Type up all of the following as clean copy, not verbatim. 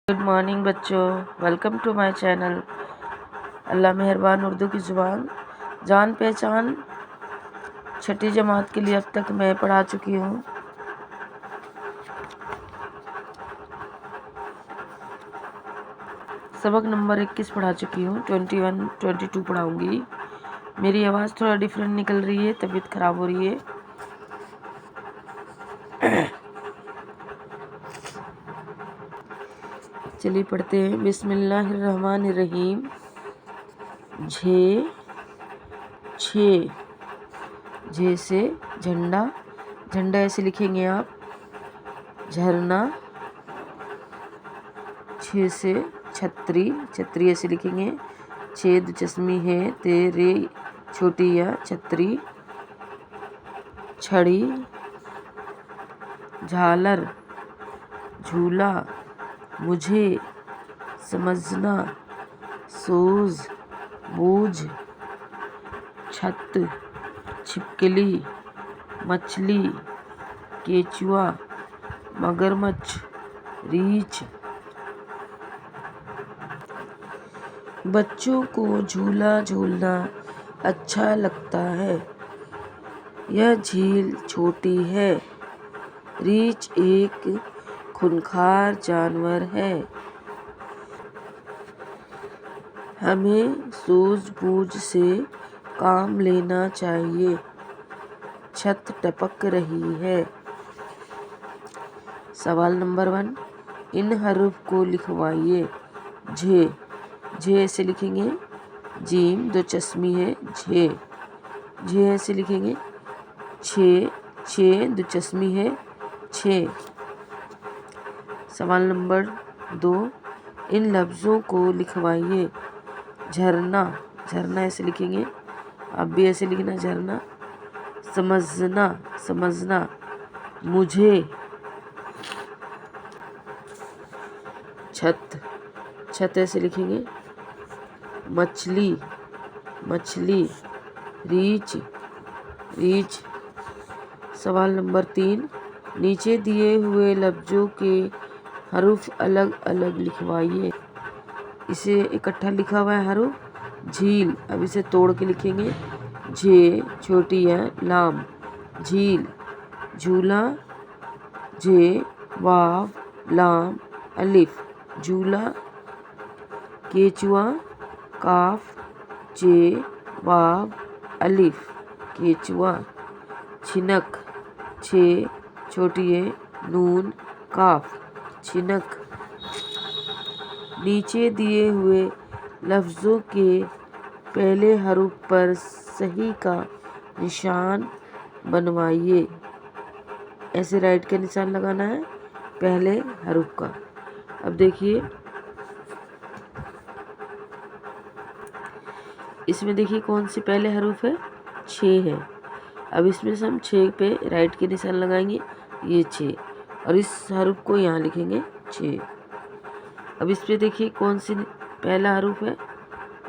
Good morning बच्चों, welcome to my channel. अल्लाह मेहरबान उर्दू की ज़ुबान जान पहचान छठी जमात के लिए अब तक मैं पढ़ा चुकी हूँ। सबक नंबर 21 पढ़ा चुकी हूँ, 21, 22 पढ़ाऊँगी। मेरी आवाज़ थोड़ा डिफरेंट निकल रही है, तबीयत ख़राब हो रही है। चलिए पढ़ते हैं। बिस्मिल्लाहिर्रहमानिर्रहीम। झे छे, झे से झंडा, झंडा ऐसे लिखेंगे आप। झरना, छे से छतरी, छतरी ऐसे लिखेंगे। छेद चश्मी है तेरे छोटी या छतरी। छड़ी, झालर, झूला, मुझे, समझना, सूझ बूझ, छत, छिपकली, मछली, केचुआ, मगरमच्छ, रीछ। बच्चों को झूला झूलना अच्छा लगता है। यह झील छोटी है। रीछ एक खूंखार जानवर है। हमें सूझबूझ से काम लेना चाहिए। छत टपक रही है। सवाल नंबर 1, इन हरूफ को लिखवाइए। झे, झे ऐसे लिखेंगे। जीम दो चश्मी है झे, झे ऐसे लिखेंगे। छे, छे दो चश्मी है छे। सवाल नंबर 2, इन लफ्ज़ों को लिखवाइए। झरना, झरना ऐसे लिखेंगे। आप भी ऐसे लिखना झरना। समझना, समझना, मुझे। छत, छत ऐसे लिखेंगे। मछली, मछली, रीछ, रीछ। सवाल नंबर 3, नीचे दिए हुए लफ्ज़ों के हरूफ अलग अलग लिखवाइए। इसे इकट्ठा लिखा हुआ है हरूफ। झील, अब इसे तोड़ के लिखेंगे। झे छोटी है लाम, झील। झूला, झे वाव लाम अलिफ, झूला। केचुआ, काफ जे वाव अलिफ, केचुआ। छिनक, छे छोटी है नून काफ, छिनक। नीचे दिए हुए लफ्ज़ों के पहले हरूफ पर सही का निशान बनवाइए। ऐसे राइट का निशान लगाना है पहले हरूफ का। अब देखिए, इसमें देखिए कौन सी पहले हरूफ है, छे है। अब इसमें से हम छे पे राइट के निशान लगाएंगे, ये छे, और इस हरूफ को यहाँ लिखेंगे छे। अब इस पे देखिए कौन सी पहला हरूफ है,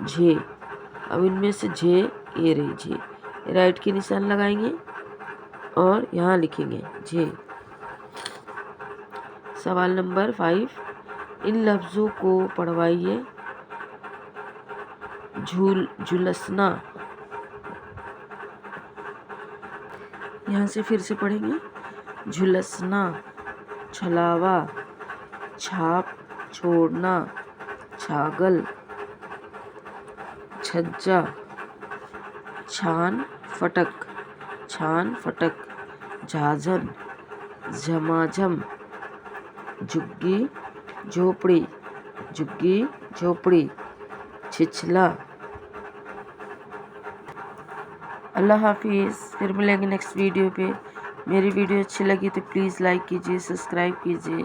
झे। अब इनमें से झे, ये रही झे, राइट के निशान लगाएंगे और यहाँ लिखेंगे झे। सवाल नंबर 5, इन लफ्ज़ों को पढ़वाइए। झुलसना, यहाँ से फिर से पढ़ेंगे। झुलसना, छलावा, छाप छोड़ना, छागल, छज्जा, छान फटक, छान फटक, झाझन, झमाझम, झुग्गी झोपड़ी, झुग्गी झोपड़ी, छिछला। अल्लाह हाफिज़। फिर मिलेंगे नेक्स्ट वीडियो पे। मेरी वीडियो अच्छी लगी तो प्लीज़ लाइक कीजिए, सब्सक्राइब कीजिए।